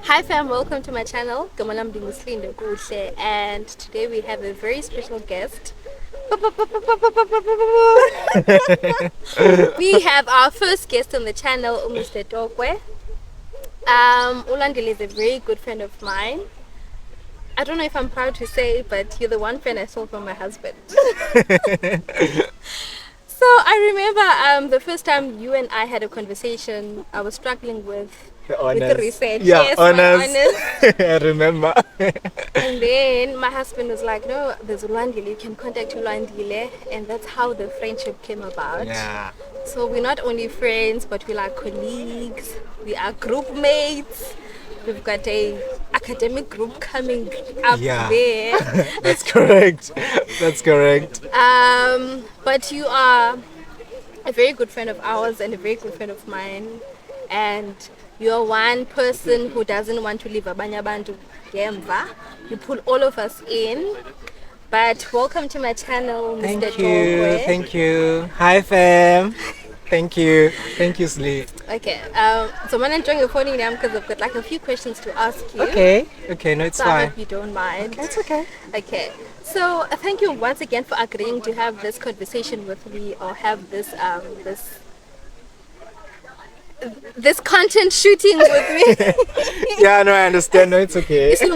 Hi fam, welcome to my channel. And today we have a very special guest. We have our first guest on the channel, Mr. Tokwe. Lwandile is a very good friend of mine. I don't know if I'm proud to say it, but you're the one friend I stole from my husband. So I remember the first time you and I had a conversation, I was struggling with the research. Yeah, yes, honors. I remember. And then my husband was like, no, there's Lwandile, you can contact Lwandile. And that's how the friendship came about. Yeah. So we're not only friends, but we're like colleagues, we are group mates. We've got a academic group coming up there. That's correct. That's correct. But you are a very good friend of ours and a very good friend of mine. And you're one person who doesn't want to leave abanye abantu ngemva. You pull all of us in. But welcome to my channel, Mr. Thank you. Tokwe. Thank you. Hi fam. Thank you. Thank you, Slee. Okay. So I'm enjoying your phone now because I've got like a few questions to ask you. Okay. Okay, no, it's So I fine. hope you don't mind. It's okay. Okay. So thank you once again for agreeing to have this conversation with me, or have this content shooting with me. Yeah, no, I understand. No, it's okay. Here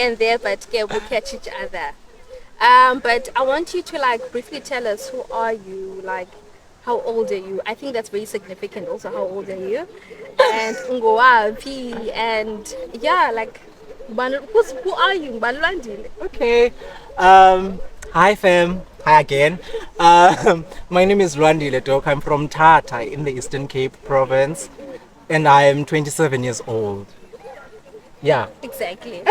and there, but yeah, we'll catch each other. But I want you to like briefly tell us, who are you? Like, how old are you? I think that's very significant. Also, how old are you? And ungowapi? And yeah, like, who are you? Lwandile. Okay. Hi fam. Hi again. My name is Lwandile Dok. I'm from Tata in the Eastern Cape province, and I'm 27 years old. Yeah. Exactly.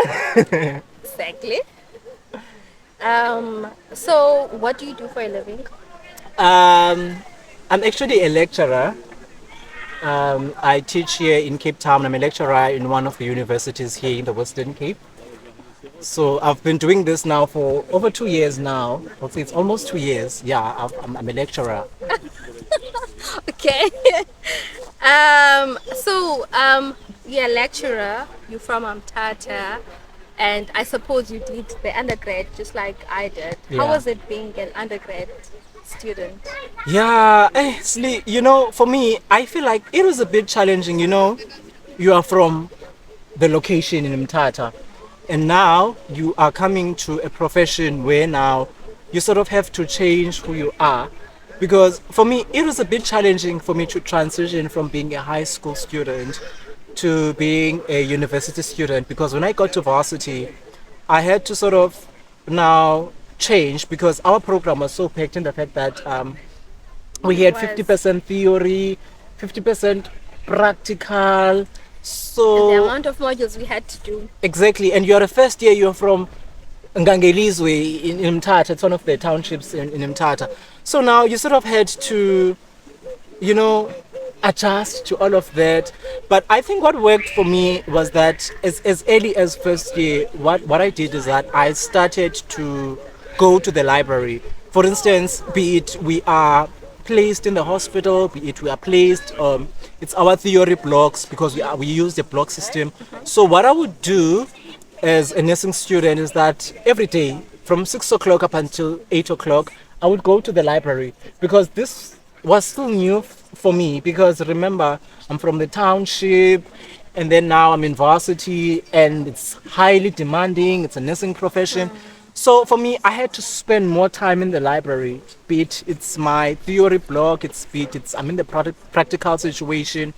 Exactly. So what do you do for a living? I'm actually a lecturer. I teach here in Cape Town. I'm a lecturer in one of the universities here in the Western Cape. So I've been doing this now for over 2 years now. I'll say it's almost 2 years. Yeah, I'm a lecturer. Okay. You're a lecturer. You're from Tata, and I suppose you did the undergrad just like I did. How Yeah. was it being an undergrad student? Yeah, Slee, for me, I feel like it was a bit challenging. You are from the location in Mthatha, and now you are coming to a profession where now you sort of have to change who you are. Because for me, it was a bit challenging for me to transition from being a high school student to being a university student, because when I got to varsity, I had to sort of now change, because our program was so packed in the fact that we had 50% theory, 50% practical. So And the amount of modules we had to do. exactly, and you're a first year, you're from Ngangelizwe in Mthatha. It's one of the townships in Mthatha. So now you sort of had to, adjust to all of that. But I think what worked for me was that as early as first year, what I did is that I started to go to the library. For instance, be it we are placed in the hospital, be it we are placed, it's our theory blocks, because we use the block system. So what I would do as a nursing student is that every day from 6 o'clock up until 8 o'clock, I would go to the library, because this was still new for me because remember, I'm from the township and then now I'm in varsity and it's highly demanding, it's a nursing profession. So for me, I had to spend more time in the library. Be it it's my theory block, it's I'm in the practical situation,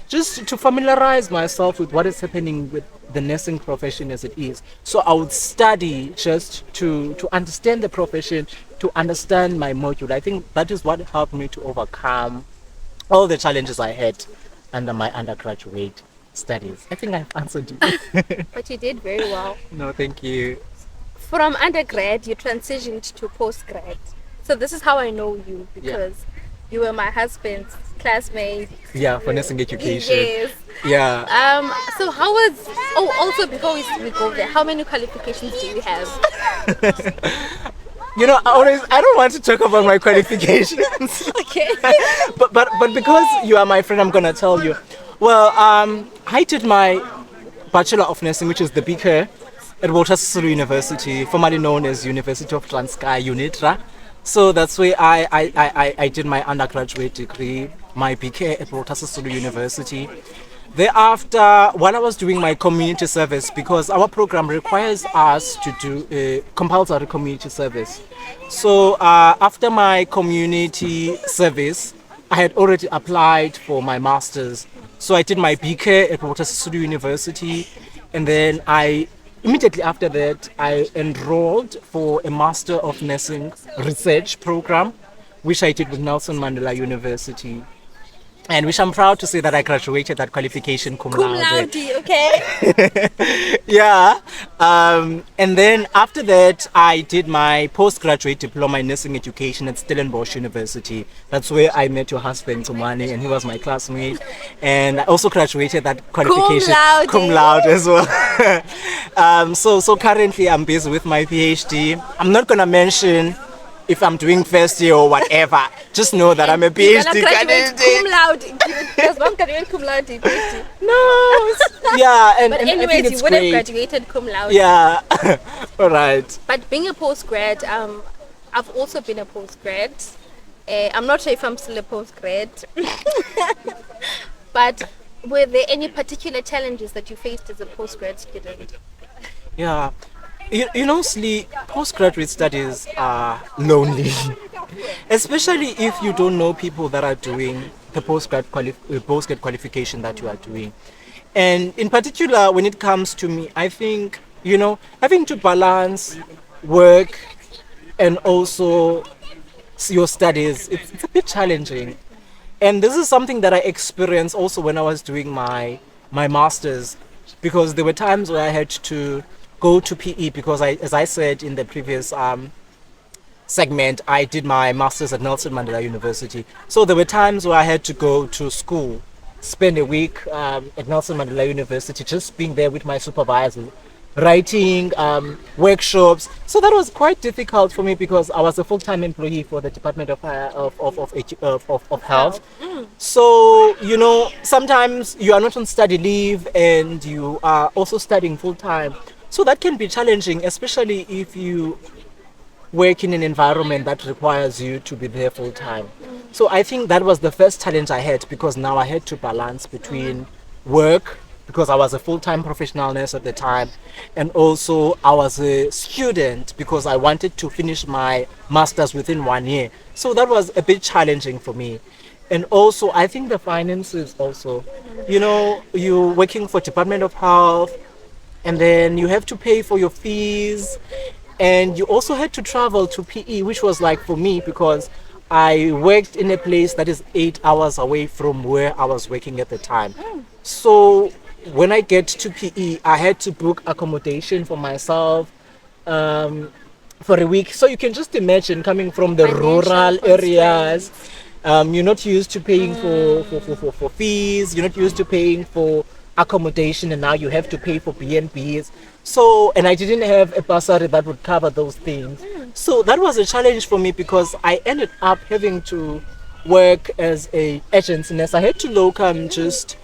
just to familiarize myself with what is happening with the nursing profession as it is. So I would study just to understand the profession, to understand my module. I think that is what helped me to overcome all the challenges I had under my undergraduate studies. I think I've answered you. But you did very well. No, thank you. From undergrad, you transitioned to postgrad. So this is how I know you, because you were my husband's classmate. Yeah, for nursing education. Yes. Yeah. So how was? Oh, also before we go there, how many qualifications do you have? You know, I don't want to talk about my qualifications. Okay. but because you are my friend, I'm gonna tell you. Well, I did my Bachelor of Nursing, which is the BK at Walter Sisulu University, formerly known as University of Transkei, UNITRA. So that's where I did my undergraduate degree, my BK at Walter Sisulu University. Thereafter, while I was doing my community service, because our program requires us to do a compulsory community service. So after my community service, I had already applied for my master's. So I did my BK at Walter Sisulu University, and then immediately after that, I enrolled for a Master of Nursing research program, which I did with Nelson Mandela University. And which I'm proud to say that I graduated that qualification cum Cum laude. laude, okay. Yeah. And then after that, I did my postgraduate diploma in nursing education at Stellenbosch University. That's where I met your husband, Tumani, and he was my classmate. And I also graduated that qualification cum laude as well. So currently I'm busy with my PhD. I'm not gonna mention if I'm doing first year or whatever. Just know that I'm a PhD candidate. Cum laude. There's one graduate cum laude. PhD. No. Yeah, and But and I anyways, think you it's would have great. graduated cum laude. Yeah. All right. But being a postgrad, I've also been a postgrad. I'm not sure if I'm still a postgrad. But were there any particular challenges that you faced as a postgrad student? Yeah. You know, Slee, postgraduate studies are lonely, especially if you don't know people that are doing the postgrad qualification that you are doing. And in particular, when it comes to me, I think, you know, having to balance work and also your studies, it's a bit challenging. And this is something that I experienced also when I was doing my master's, because there were times where I had to go to PE because as I said in the previous segment, I did my master's at Nelson Mandela University. So there were times where I had to go to school, spend a week at Nelson Mandela University, just being there with my supervisor, writing workshops. So that was quite difficult for me because I was a full-time employee for the Department of Health. So, you know, sometimes you are not on study leave and you are also studying full-time. So that can be challenging, especially if you work in an environment that requires you to be there full time. So I think that was the first challenge I had, because now I had to balance between work, because I was a full-time professional nurse at the time, and also I was a student because I wanted to finish my master's within 1 year. So that was a bit challenging for me. And also I think the finances also, you know, you're working for Department of Health, and then you have to pay for your fees, and you also had to travel to PE, which was like for me, because I worked in a place that is 8 hours away from where I was working at the time. So when I get to PE, I had to book accommodation for myself for a week. So you can just imagine coming from the rural areas. You're not used to paying for fees, you're not used to paying for accommodation, and now you have to pay for B&Bs. So, and I didn't have a bursary that would cover those things. So that was a challenge for me, because I ended up having to work as a agency nurse. I had to locum just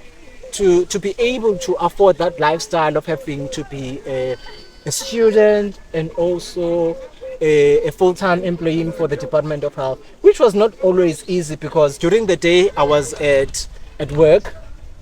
to be able to afford that lifestyle of having to be a student and also a full-time employee for the Department of Health, which was not always easy because during the day I was at work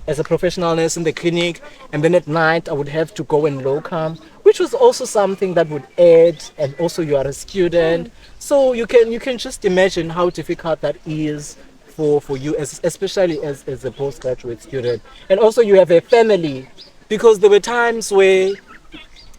as a professional nurse in the clinic, and then at night I would have to go and locum, which was also something that would add, and also you are a student, so you can just imagine how difficult that is for you, especially as a postgraduate student. And also you have a family, because there were times where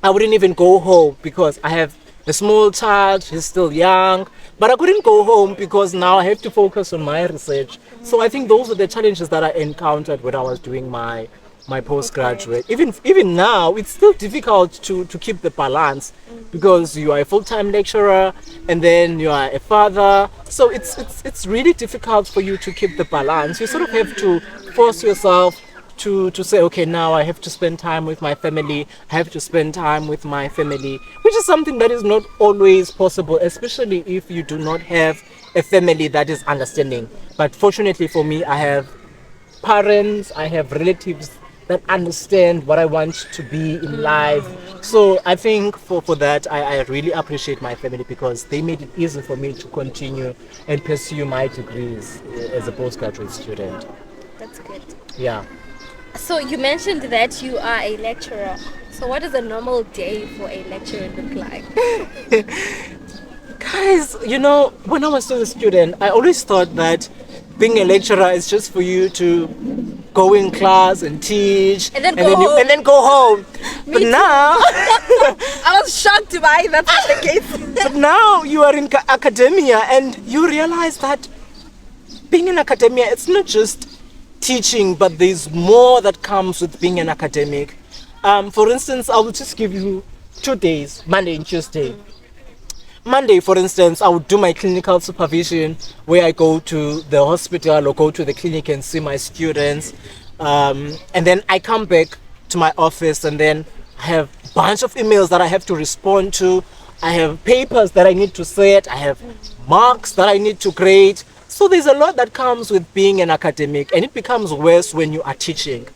I wouldn't even go home because I have a small child, he's still young, but I couldn't go home because now I have to focus on my research. So I think those are the challenges that I encountered when I was doing my postgraduate. Even now, it's still difficult to keep the balance because you are a full-time lecturer and then you are a father. So it's really difficult for you to keep the balance. You sort of have to force yourself to say, okay, now I have to spend time with my family, I have to spend time with my family, which is something that is not always possible, especially if you do not have a family that is understanding. But fortunately for me, I have parents, I have relatives that understand what I want to be in life. So I think for that, I really appreciate my family because they made it easy for me to continue and pursue my degrees as a postgraduate student. That's good. Yeah. So you mentioned that you are a lecturer. So what does a normal day for a lecturer look like? Guys, when I was still a student, I always thought that being a lecturer is just for you to go in class and teach And then go home. and then go home. But too. now I was shocked by that's not the case. but now you are in academia and you realize that being in academia, it's not just teaching, but there's more that comes with being an academic. For instance, I will just give you 2 days, Monday and Tuesday. Monday, for instance, I would do my clinical supervision where I go to the hospital or go to the clinic and see my students. And then I come back to my office and then I have a bunch of emails that I have to respond to. I have papers that I need to set. I have marks that I need to grade. So there's a lot that comes with being an academic, and it becomes worse when you are teaching.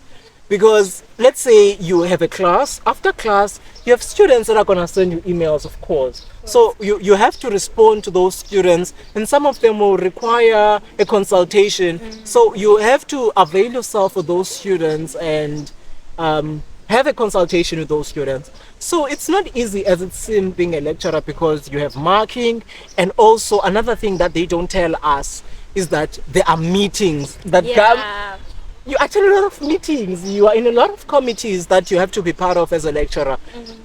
Because let's say you have a class, after class, you have students that are going to send you emails, of course. So you have to respond to those students, and some of them will require a consultation. So you have to avail yourself of those students and have a consultation with those students. So it's not easy as it seems being a lecturer because you have marking, and also another thing that they don't tell us is that there are meetings that come. You attend a lot of meetings, you are in a lot of committees that you have to be part of as a lecturer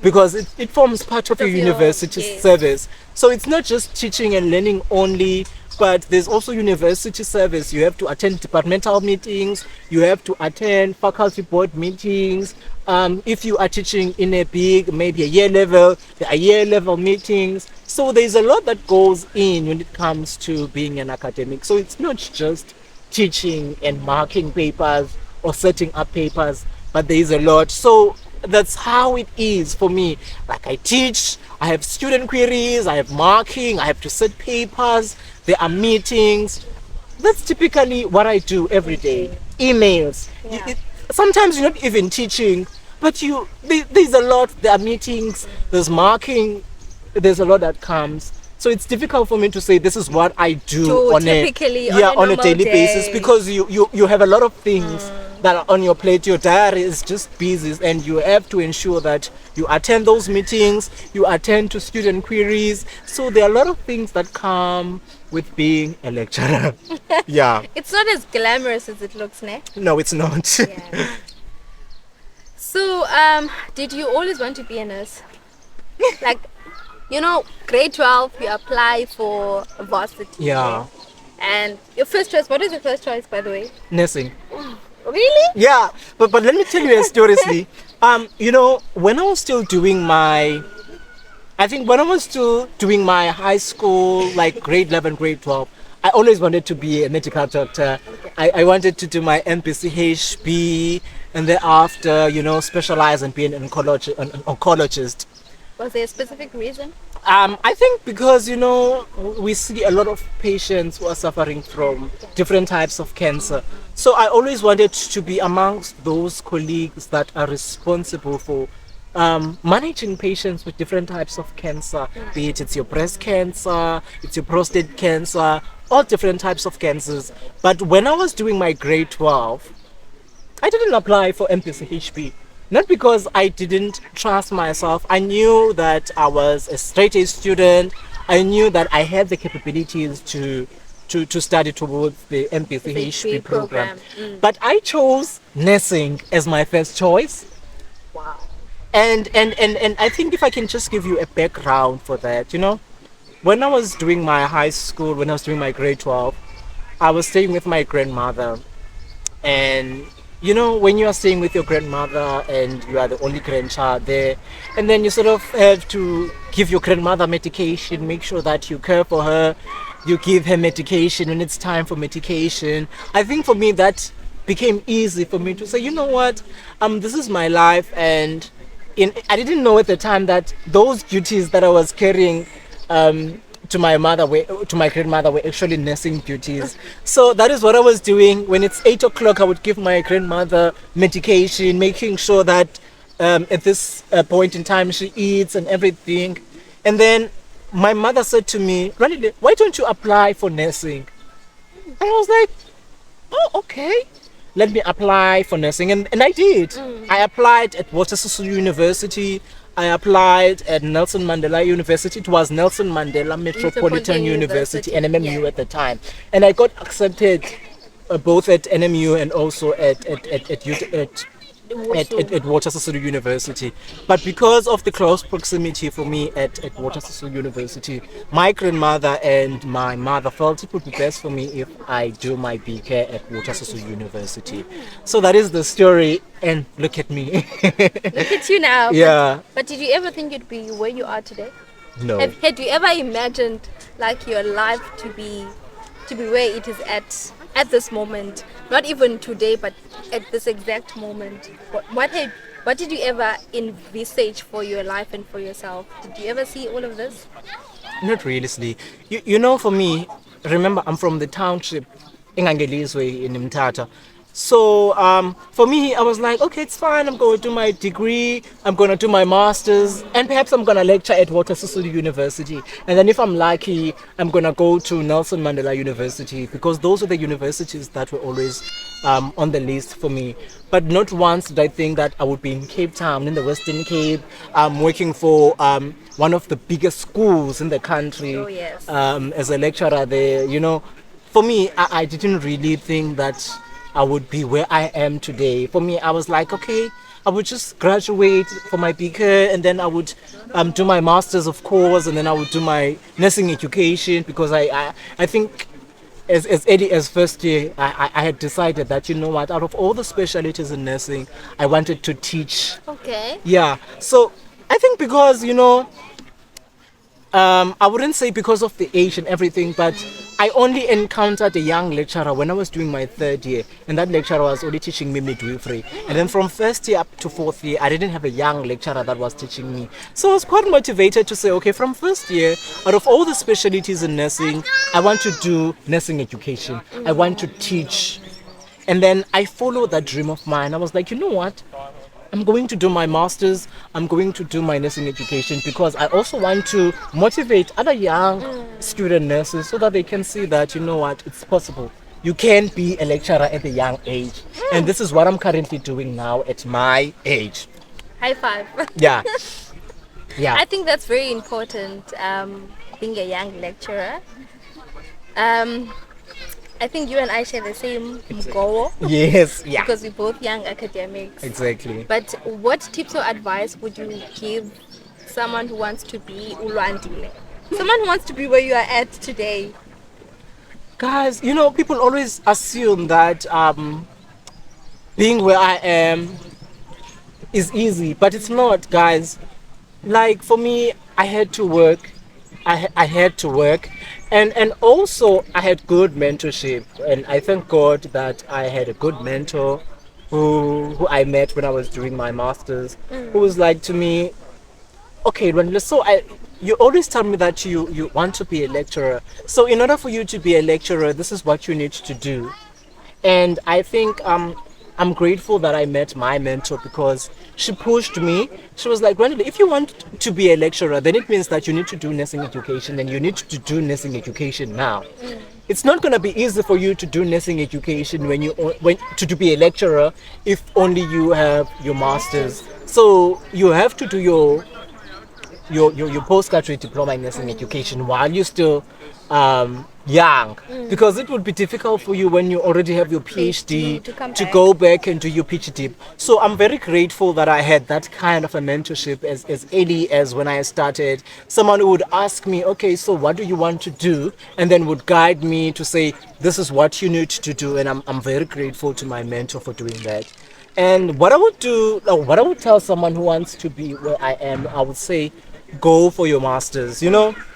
because it forms part of your university service. So it's not just teaching and learning only, but there's also university service. You have to attend departmental meetings, you have to attend faculty board meetings. If you are teaching in a big, maybe a year level, there are year level meetings. So there's a lot that goes in when it comes to being an academic. So it's not just teaching and marking papers or setting up papers, but there is a lot. So that's how it is for me. Like I teach, I have student queries, I have marking, I have to set papers, there are meetings. That's typically what I do every day. Emails. Sometimes you're not even teaching, but there's a lot. There are meetings, there's marking, there's a lot that comes. So it's difficult for me to say this is what I do on a daily basis because you have a lot of things that are on your plate. Your diary is just busy and you have to ensure that you attend those meetings, you attend to student queries. So there are a lot of things that come with being a lecturer. Yeah. It's not as glamorous as it looks, ne? No, it's not. Yeah. So, did you always want to be a nurse? Like, grade 12, you apply for varsity. Yeah. And your first choice, what is your first choice, by the way? Nursing. Really? Yeah, but let me tell you seriously. When I was still doing my high school, like grade 11, grade 12, I always wanted to be a medical doctor. Okay. I wanted to do my MPCHB and thereafter, specialize and be an oncologist. Was there a specific reason? I think because, we see a lot of patients who are suffering from different types of cancer. So I always wanted to be amongst those colleagues that are responsible for managing patients with different types of cancer, be it's your breast cancer, it's your prostate cancer, all different types of cancers. But when I was doing my grade 12, I didn't apply for MPCHP. Not because I didn't trust myself. I knew that I was a straight A student. I knew that I had the capabilities to study towards the MPCHP PhD program. program. Mm. But I chose nursing as my first choice. Wow. And I think if I can just give you a background for that, when I was doing my high school, when I was doing my grade 12, I was staying with my grandmother. And when you are staying with your grandmother and you are the only grandchild there, and then you sort of have to give your grandmother medication, make sure that you care for her, you give her medication when it's time for medication. I think for me that became easy for me to say, you know what, this is my life. And I didn't know at the time that those duties that I was carrying to my grandmother were actually nursing duties. So that is what I was doing. When it's 8 o'clock, I would give my grandmother medication, making sure that at this point in time she eats and everything. And then my mother said to me, "Lwandile, why don't you apply for nursing?" And I was like, "Oh, okay. Let me apply for nursing." And I did. I applied at Watersusu University. I applied at Nelson Mandela University. It was Nelson Mandela Metropolitan University, NMMU Yeah. at the time. And I got accepted both at NMU and also at Watersusu University. But because of the close proximity for me at Watersusu University, my grandmother and my mother felt it would be best for me if I do my BK at Watersusu University. So that is the story, and look at me. Look at you now. Yeah. But did you ever think you'd be where you are today? No. Had you ever imagined like your life to be where it is at this moment? Not even today, but at this exact moment. What did you ever envisage for your life and for yourself? Did you ever see all of this? Not really. For me, remember, I'm from the township, Ingangelizwe in Mtata. So for me, I was like, okay, it's fine. I'm going to do my degree. I'm going to do my master's, and perhaps I'm going to lecture at Watersusu University. And then if I'm lucky, I'm going to go to Nelson Mandela University, because those are the universities that were always on the list for me. But not once did I think that I would be in Cape Town, in the Western Cape, working for one of the biggest schools in the country. Oh, yes. As a lecturer there. For me, I didn't really think that I would be where I am today. For me, I was like, okay, I would just graduate for my BK, and then I would do my master's, of course, and then I would do my nursing education, because I think as early as first year, I had decided that, you know what, out of all the specialties in nursing, I wanted to teach. Okay. Yeah. So I think because, I wouldn't say because of the age and everything, but I only encountered a young lecturer when I was doing my third year, and that lecturer was only teaching me midwifery. And then from first year up to fourth year, I didn't have a young lecturer that was teaching me. So I was quite motivated to say, okay, from first year, out of all the specialties in nursing, I want to do nursing education. I want to teach. And then I followed that dream of mine. I was like, you know what? I'm going to do my master's. I'm going to do my nursing education, because I also want to motivate other young student nurses so that they can see that, you know what, it's possible. You can be a lecturer at a young age. And this is what I'm currently doing now at my age. High five. Yeah. Yeah. I think that's very important, being a young lecturer. I think you and I share the same goal, Yes. Yeah. because we're both young academics. Exactly. But what tips or advice would you give someone who wants to be Lwandile? Someone who wants to be where you are at today? Guys, people always assume that being where I am is easy, but it's not, guys. Like for me, I had to work. I had to work, and also I had good mentorship, and I thank God that I had a good mentor who I met when I was doing my masters, who was like to me, okay, you always tell me that you want to be a lecturer. So in order for you to be a lecturer, this is what you need to do. And I think I'm grateful that I met my mentor because she pushed me. She was like, Lwandile, if you want to be a lecturer, then it means that you need to do nursing education and you need to do nursing education now. It's not going to be easy for you to do nursing education when to be a lecturer if only you have your masters. So you have to do your postgraduate diploma in nursing education while you're still young, because it would be difficult for you when you already have your PhD to come to back. go back and do your PhD. So I'm very grateful that I had that kind of a mentorship as early as when I started. Someone who would ask me, okay, so what do you want to do? And then would guide me to say, this is what you need to do. And I'm very grateful to my mentor for doing that. And what I would do, what I would tell someone who wants to be where I am, I would say, go for your masters.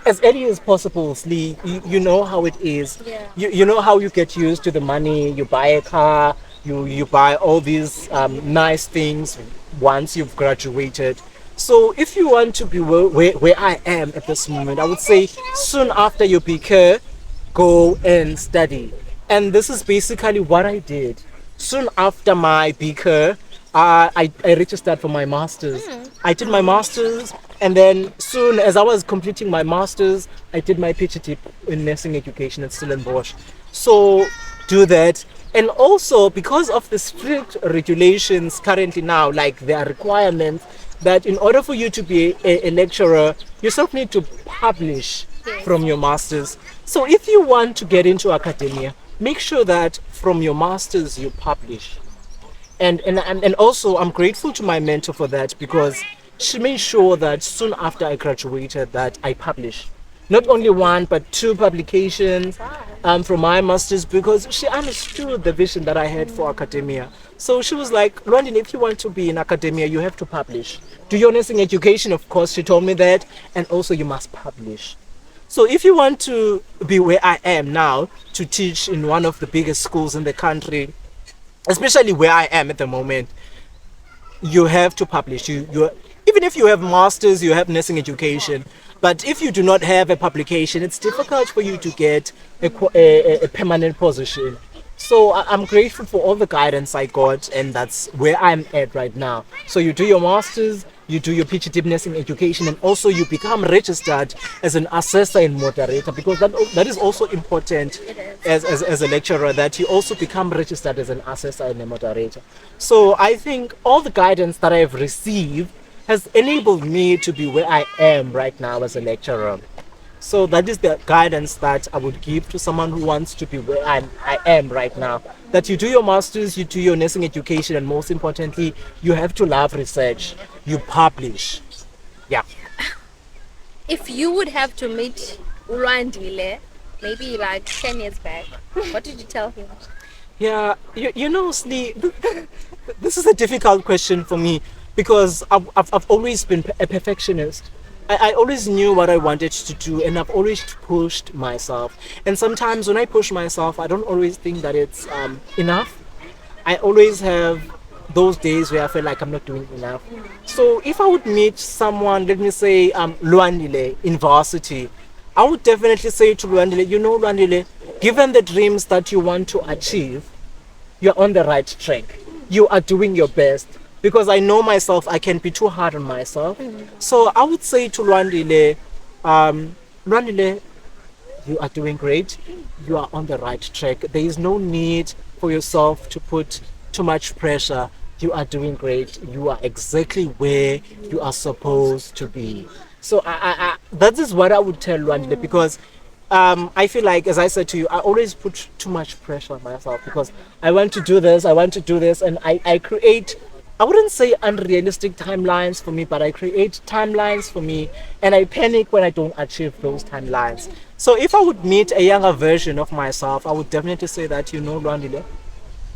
As early as possible, Slee. You know how it is. Yeah. You know how you get used to the money. You buy a car. You buy all these nice things once you've graduated. So if you want to be where I am at this moment, I would say soon after your BK, go and study. And this is basically what I did. Soon after my BK, I registered for my master's. I did my master's, and then soon as I was completing my master's, I did my PhD in nursing education at Stellenbosch. So do that. And also because of the strict regulations currently now, like there are requirements that in order for you to be a lecturer, you self need to publish from your masters. So if you want to get into academia, make sure that from your masters you publish. And also I'm grateful to my mentor for that, because she made sure that soon after I graduated that I published not only one but two publications from my masters, because she understood the vision that I had for academia. So she was like, Lwandile, if you want to be in academia, you have to publish. Do your nursing education, of course, she told me that, and also you must publish. So if you want to be where I am now, to teach in one of the biggest schools in the country, especially where I am at the moment, you have to publish. You even if you have masters, you have nursing education, but if you do not have a publication, it's difficult for you to get a permanent position. So I'm grateful for all the guidance I got, and that's where I'm at right now. So you do your masters, you do your PhD in nursing education, and also you become registered as an assessor and moderator, because that is also important as a lecturer, that you also become registered as an assessor and a moderator. So I think all the guidance that I've received has enabled me to be where I am right now as a lecturer. So that is the guidance that I would give to someone who wants to be where I am right now. That you do your masters, you do your nursing education, and most importantly, you have to love research. You publish. Yeah. If you would have to meet Lwandile, maybe like 10 years back, what did you tell him? Yeah, Slee, this is a difficult question for me, because I've always been a perfectionist. I always knew what I wanted to do, and I've always pushed myself. And sometimes when I push myself, I don't always think that it's enough. I always have those days where I feel like I'm not doing enough. So if I would meet someone, let me say Lwandile in varsity, I would definitely say to Lwandile, Lwandile, given the dreams that you want to achieve, you're on the right track. You are doing your best. Because I know myself, I can be too hard on myself. So I would say to Lwandile, Lwandile, you are doing great. You are on the right track. There is no need for yourself to put too much pressure. You are doing great. You are exactly where you are supposed to be. So that is what I would tell Lwandile, because I feel like, as I said to you, I always put too much pressure on myself, because I want to do this, and I create, I wouldn't say unrealistic timelines for me, but I create timelines for me, and I panic when I don't achieve those timelines. So if I would meet a younger version of myself, I would definitely say that, Lwandile,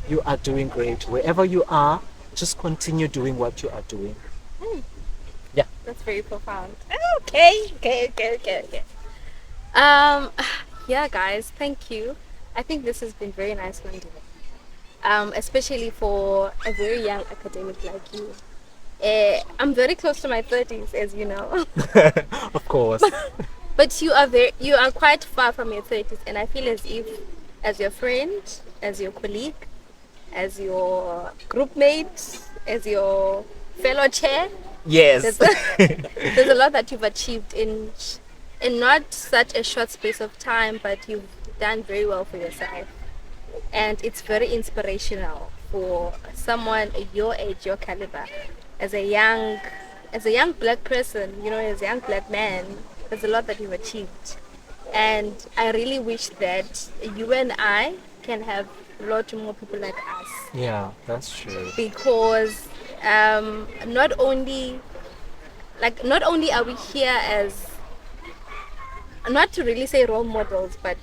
you are doing great. Wherever you are, just continue doing what you are doing. Yeah. That's very profound. Okay. Yeah, guys, thank you. I think this has been very nice, Lwandile. Especially for a very young academic like you. I'm very close to my 30s, as you know. Of course. But you are quite far from your 30s, and I feel as if, as your friend, as your colleague, as your group mate, as your fellow chair. Yes. There's a lot that you've achieved in not such a short space of time, but you've done very well for yourself, and it's very inspirational for someone your age, your caliber, as a young black person, as a young black man. There's a lot that you've achieved, and I really wish that you and I can have a lot more people like us, Yeah, that's true. because not only are we here as, not to really say role models, but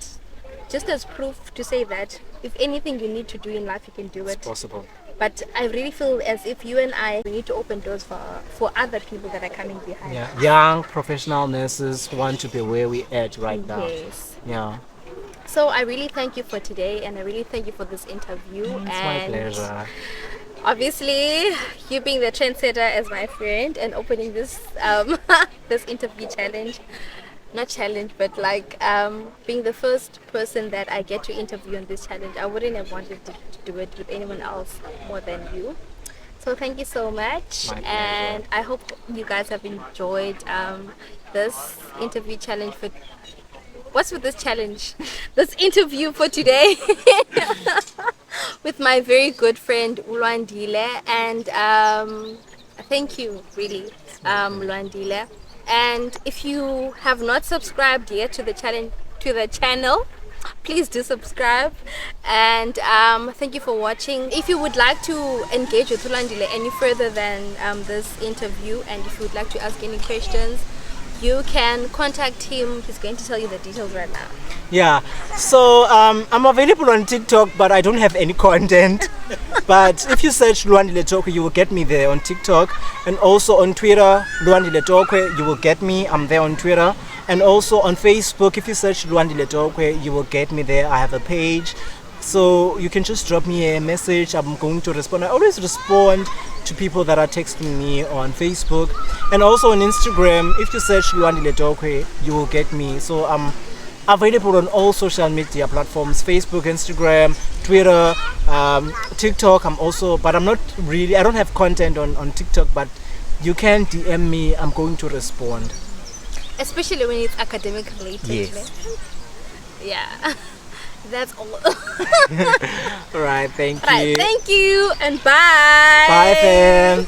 just as proof to say that if anything you need to do in life, you can do It's it. possible. But I really feel as if you and I, we need to open doors for other people that are coming behind. Yeah, young professional nurses want to be where we at right now. Yes. Yeah, So I really thank you for today, and I really thank you for this interview. it's my pleasure. Obviously, you being the trendsetter as my friend and opening this this interview challenge, not challenge, but like being the first person that I get to interview on this challenge. I wouldn't have wanted to do it with anyone else more than you. So thank you so much, My pleasure. and I hope you guys have enjoyed this interview challenge for. What's with this challenge? This interview for today with my very good friend Lwandile, and thank you really, Lwandile. And if you have not subscribed yet to the channel, please do subscribe. And thank you for watching. If you would like to engage with Lwandile any further than this interview, and if you would like to ask any questions, you can contact him. He's going to tell you the details right now. Yeah, so I'm available on TikTok, but I don't have any content. But if you search Lwandile Tokwe, you will get me there on TikTok, and also on Twitter, Lwandile Tokwe, you will get me. I'm there on Twitter, and also on Facebook. If you search Lwandile Tokwe, you will get me there. I have a page, so you can just drop me a message. I'm going to respond. I always respond to people that are texting me on Facebook, and also on Instagram. If you search Lwandile Tokwe, you will get me. So I'm available on all social media platforms: Facebook, Instagram, Twitter, TikTok. I'm also, but I'm not really, I don't have content on TikTok, but you can DM me. I'm going to respond. Especially when it's academic related. Yes. Yeah. That's all. All right, thank you. Right, thank you, and bye. Bye, fam.